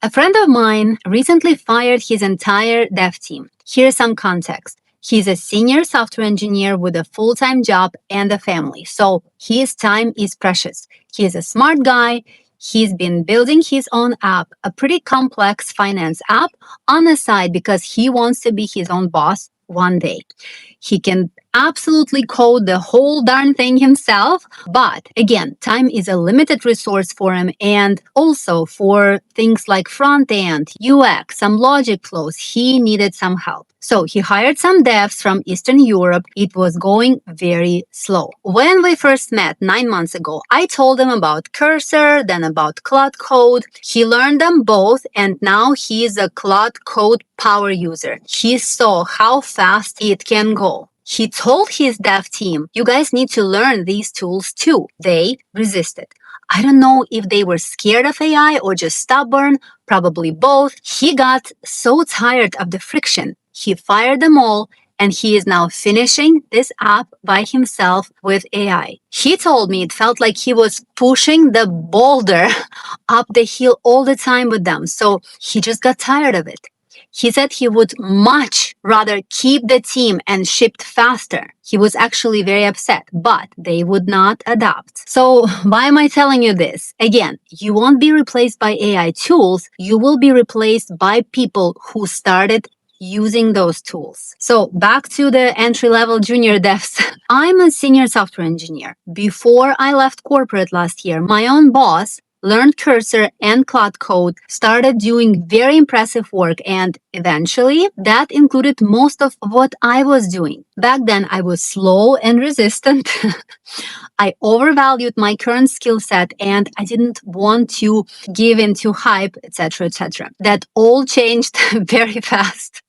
A friend of mine recently fired his entire dev team. Here's some context. He's a senior software engineer with a full-time job and a family, so his time is precious. He's a smart guy. He's been building his own app, a pretty complex finance app, on the side because he wants to be his own boss one day. He can absolutely code the whole darn thing himself, but again, time is a limited resource for him, and also for things like front end, UX, some logic flows, he needed some help. So he hired some devs from Eastern Europe. It was going very slow. When we first met 9 months ago, I told him about Cursor, then about Cloud Code. He learned them both, and now he is a Cloud Code power user. He saw how fast it can go. He told his dev team, you guys need to learn these tools too. They resisted. I don't know if they were scared of AI or just stubborn, probably both. He got so tired of the friction. He fired them all, and he is now finishing this app by himself with AI. He told me it felt like he was pushing the boulder up the hill all the time with them. So he just got tired of it. He said he would much rather keep the team and shipped faster. He was actually very upset, but they would not adapt. So why am I telling you this? Again, you won't be replaced by AI tools. You will be replaced by people who started using those tools. So back to the entry-level junior devs. I'm a senior software engineer. Before I left corporate last year, my own boss learned Cursor and Cloud Code, started doing very impressive work, and eventually that included most of what I was doing. Back then, I was slow and resistant. I overvalued my current skill set, and I didn't want to give in to hype, etc., etc. That all changed very fast.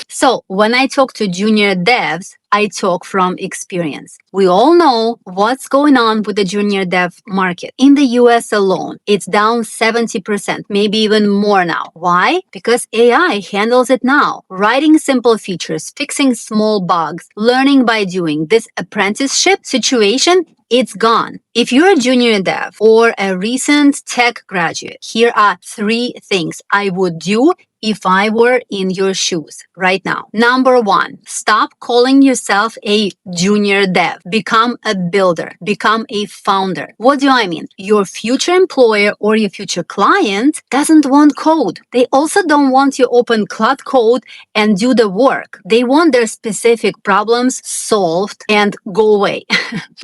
So when I talk to junior devs, I talk from experience. We all know what's going on with the junior dev market. In the US alone, it's down 70%, maybe even more now. Why? Because AI handles it now. Writing simple features, fixing small bugs, learning by doing. This apprenticeship situation, it's gone. If you're a junior dev or a recent tech graduate, here are 3 things I would do if I were in your shoes right now. Number 1, stop calling yourself a junior dev. Become a builder. Become a founder. What do I mean? Your future employer or your future client doesn't want code. They also don't want you open Cloud Code and do the work. They want their specific problems solved and go away.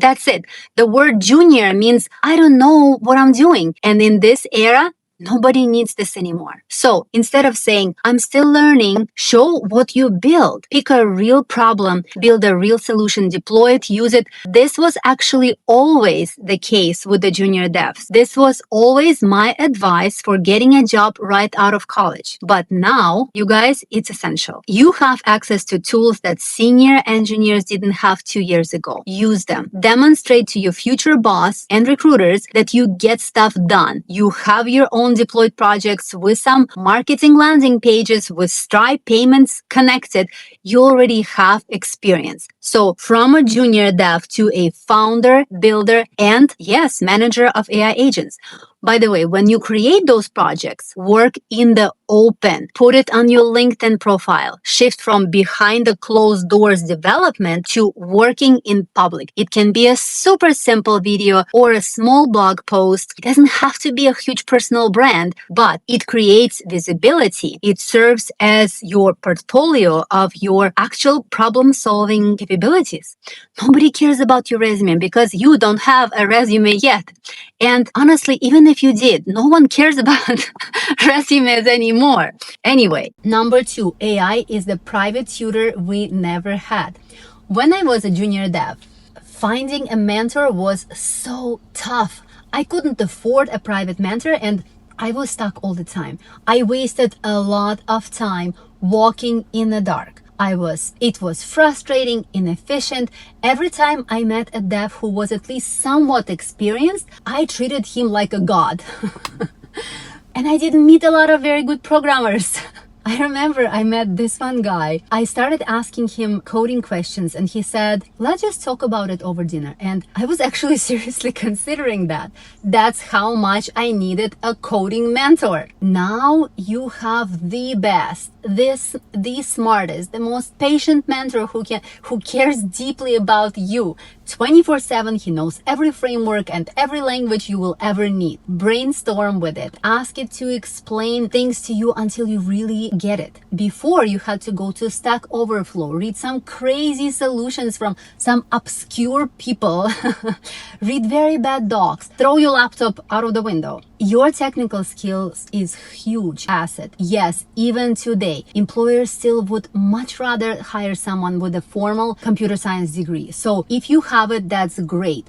That's it. The word junior means I don't know what I'm doing. And in this era, nobody needs this anymore. So instead of saying, I'm still learning, show what you build. Pick a real problem, build a real solution, deploy it, use it. This was actually always the case with the junior devs. This was always my advice for getting a job right out of college. But now, you guys, it's essential. You have access to tools that senior engineers didn't have 2 years ago. Use them. Demonstrate to your future boss and recruiters that you get stuff done. You have your own deployed projects with some marketing landing pages with Stripe payments connected. You already have experience. So from a junior dev to a founder, builder, and yes, manager of AI agents. By the way, when you create those projects, work in the open. Put it on your LinkedIn profile. Shift from behind the closed doors development to working in public. It can be a super simple video or a small blog post. It doesn't have to be a huge personal brand, but it creates visibility. It serves as your portfolio of your actual problem-solving capabilities. Nobody cares about your resume because you don't have a resume yet. And honestly, even if you did, no one cares about resumes anymore. Anyway, number 2, AI is the private tutor we never had. When I was a junior dev, finding a mentor was so tough. I couldn't afford a private mentor and I was stuck all the time. I wasted a lot of time walking in the dark. It was frustrating, inefficient. Every time I met a dev who was at least somewhat experienced, I treated him like a god. And I didn't meet a lot of very good programmers. I remember I met this one guy. I started asking him coding questions and he said, let's just talk about it over dinner. And I was actually seriously considering that. That's how much I needed a coding mentor. Now you have the best, the smartest, the most patient mentor who cares deeply about you. 24/7, he knows every framework and every language you will ever need. Brainstorm with it. Ask it to explain things to you until you really get it. Before, you had to go to Stack Overflow, read some crazy solutions from some obscure people, read very bad docs, throw your laptop out of the window. Your technical skills is huge asset. Yes, even today, employers still would much rather hire someone with a formal computer science degree. So if you have it, that's great.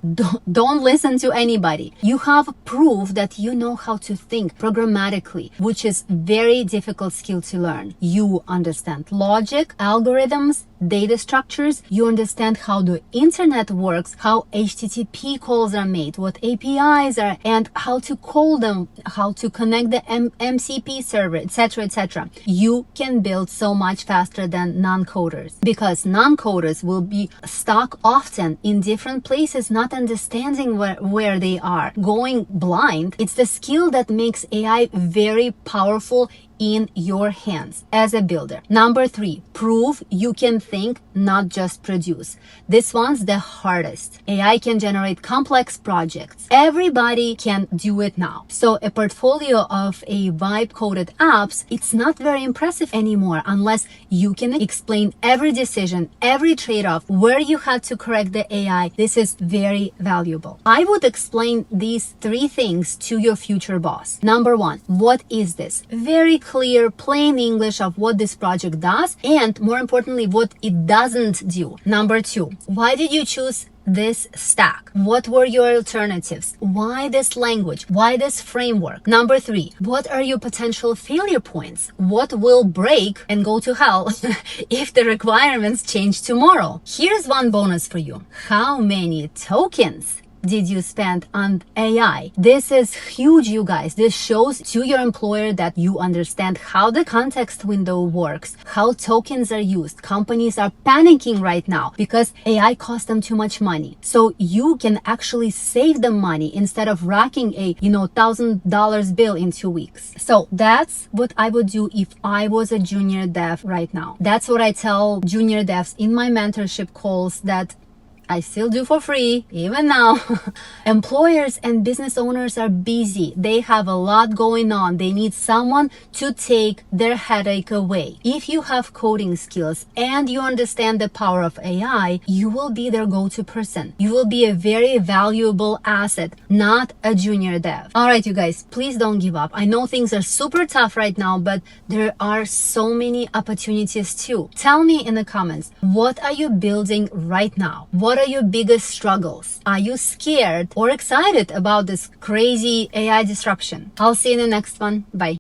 Don't listen to anybody. You have proof that you know how to think programmatically, which is very difficult skill to learn. You understand logic, algorithms, data structures, you understand how the internet works, how HTTP calls are made, what APIs are, and how to call them, how to connect the MCP server, etc., etc. You can build so much faster than non-coders, because non-coders will be stuck often in different places, not understanding where they are, going blind. It's the skill that makes AI very powerful in your hands as a builder. Number 3, prove you can think, not just produce. This one's the hardest. AI can generate complex projects. Everybody can do it now. So a portfolio of a vibe coded apps, it's not very impressive anymore unless you can explain every decision, every trade-off, where you had to correct the AI. This is very valuable. I would explain these 3 things to your future boss. Number 1, what is this? Very clear, plain English of what this project does, and more importantly, what it doesn't do. Number 2, why did you choose this stack? What were your alternatives? Why this language? Why this framework? Number 3, what are your potential failure points? What will break and go to hell if the requirements change tomorrow? Here's one bonus for you. How many tokens did you spend on AI? This is huge, you guys. This shows to your employer that you understand how the context window works, how tokens are used. Companies are panicking right now because AI costs them too much money. So you can actually save them money instead of racking a $1,000 bill in 2 weeks. So that's what I would do if I was a junior dev right now. That's what I tell junior devs in my mentorship calls that I still do for free, even now. Employers and business owners are busy. They have a lot going on. They need someone to take their headache away. If you have coding skills and you understand the power of AI, you will be their go-to person. You will be a very valuable asset, not a junior dev. All right, you guys, please don't give up. I know things are super tough right now, but there are so many opportunities too. Tell me in the comments, what are you building right now? What are your biggest struggles? Are you scared or excited about this crazy AI disruption? I'll see you in the next one. Bye.